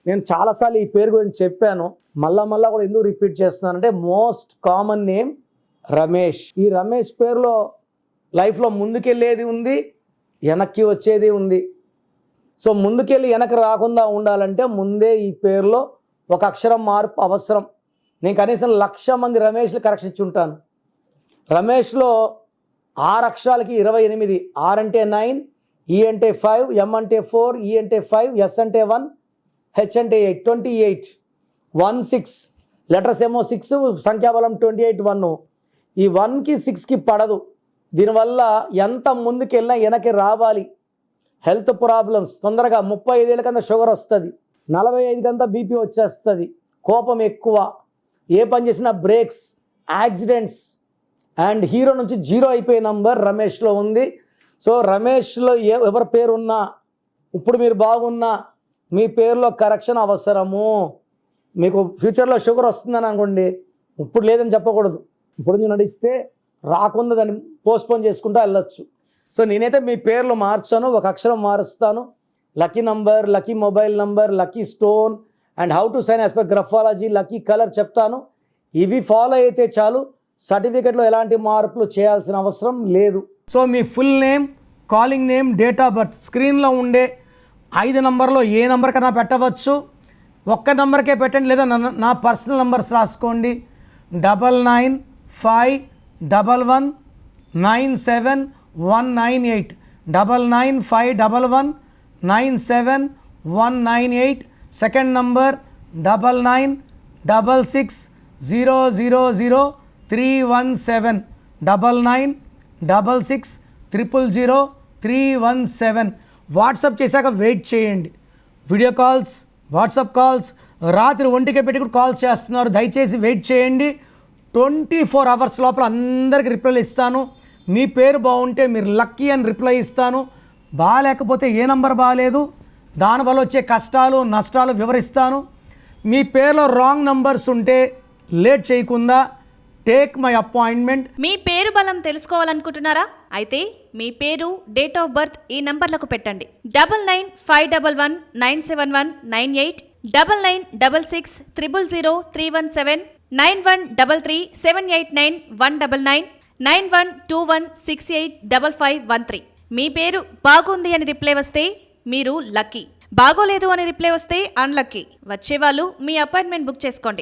నేను చాలాసార్లు ఈ పేరు గురించి చెప్పాను, మళ్ళా కూడా ఎందుకు రిపీట్ చేస్తున్నానంటే మోస్ట్ కామన్ నేమ్ రమేష్. ఈ రమేష్ పేరులో లైఫ్లో ముందుకెళ్ళేది ఉంది, వెనక్కి వచ్చేది ఉంది. సో ముందుకెళ్ళి వెనక్కి రాకుండా ఉండాలంటే ముందే ఈ పేరులో ఒక అక్షరం మార్పు అవసరం. నేను కనీసం 1,00,000 మంది రమేష్లు కరెక్షన్ ఇచ్చి ఉంటాను. రమేష్లో 6 అక్షరాలకి 28. ఆర్ అంటే 9, ఈ అంటే 5, ఎం అంటే 4, ఈ అంటే 5, ఎస్ అంటే 1, హెచ్ అంటే 8, 28. 16 లెటర్స్ ఏమో 6, సంఖ్యాబలం 28, 1. ఈ 1కి 6కి పడదు. దీనివల్ల ఎంత ముందుకెళ్ళినా వెనక్కి రావాలి. హెల్త్ ప్రాబ్లమ్స్, తొందరగా 35 ఏళ్ళ కన్నా షుగర్ వస్తుంది, 45 కంతా బీపీ వచ్చేస్తుంది, కోపం ఎక్కువ, ఏ పని చేసినా బ్రేక్స్, యాక్సిడెంట్స్. అండ్ హీరో నుంచి 0 అయిపోయే నంబర్ రమేష్లో ఉంది. సో రమేష్లో ఎవరి పేరు ఉన్నా, ఇప్పుడు మీరు బాగున్నా, మీ పేరులో కరెక్షన్ అవసరము. మీకు ఫ్యూచర్లో షుగర్ వస్తుందని అనుకోండి, ఇప్పుడు లేదని చెప్పకూడదు. ఇప్పుడు నేను నడిస్తే రాకుండా దాన్ని పోస్ట్పోన్ చేసుకుంటూ వెళ్ళొచ్చు. సో నేనైతే మీ పేర్లు మార్చాను, ఒక అక్షరం మారుస్తాను. Lucky number, lucky mobile number, lucky stone and how to sign as per graphology, lucky colour చెప్తాను. ఇవి ఫాలో అయితే చాలు, సర్టిఫికెట్లో ఎలాంటి మార్పులు చేయాల్సిన అవసరం లేదు. So me full name, calling name, date of birth స్క్రీన్లో ఉండే 5 నంబర్లో ఏ నంబర్ కన్నా పెట్టవచ్చు. ఒక్క నంబర్కే పెట్టండి, లేదా నా పర్సనల్ నంబర్స్ రాసుకోండి. 9951197198, 9951197198. Second number 9966000317, 9966000317. వాట్సాప్ చేశాక వెయిట్ చేయండి. వీడియో కాల్స్, వాట్సాప్ కాల్స్ రాత్రి 1కే పెట్టి కూడా కాల్స్ చేస్తున్నారు. దయచేసి వెయిట్ చేయండి. 24 అవర్స్ లోపల అందరికీ రిప్లైలు ఇస్తాను. మీ పేరు బాగుంటే మీరు లక్కీ అని రిప్లై ఇస్తాను. బాగాలేకపోతే ఏ నంబర్ బాగాలేదు, దానివల్ల వచ్చే కష్టాలు నష్టాలు వివరిస్తాను. మీ పేరులో రాంగ్ నంబర్స్ ఉంటే లేట్ చేయకుండా టేక్ మై అపాయింట్మెంట్. మీ పేరు బలం తెలుసుకోవాలనుకుంటున్నారా? అయితే మీ పేరు, డేట్ ఆఫ్ బర్త్ ఈ నంబర్లకు పెట్టండి. 9951197198, 9966000317, 9133789199, 9121685513. మీ పేరు బాగుంది అని రిప్లై వస్తే మీరు లక్కీ, బాగోలేదు అని రిప్లై వస్తే అన్లక్కీ. వచ్చేవాళ్ళు మీ అపాయింట్మెంట్ బుక్ చేసుకోండి.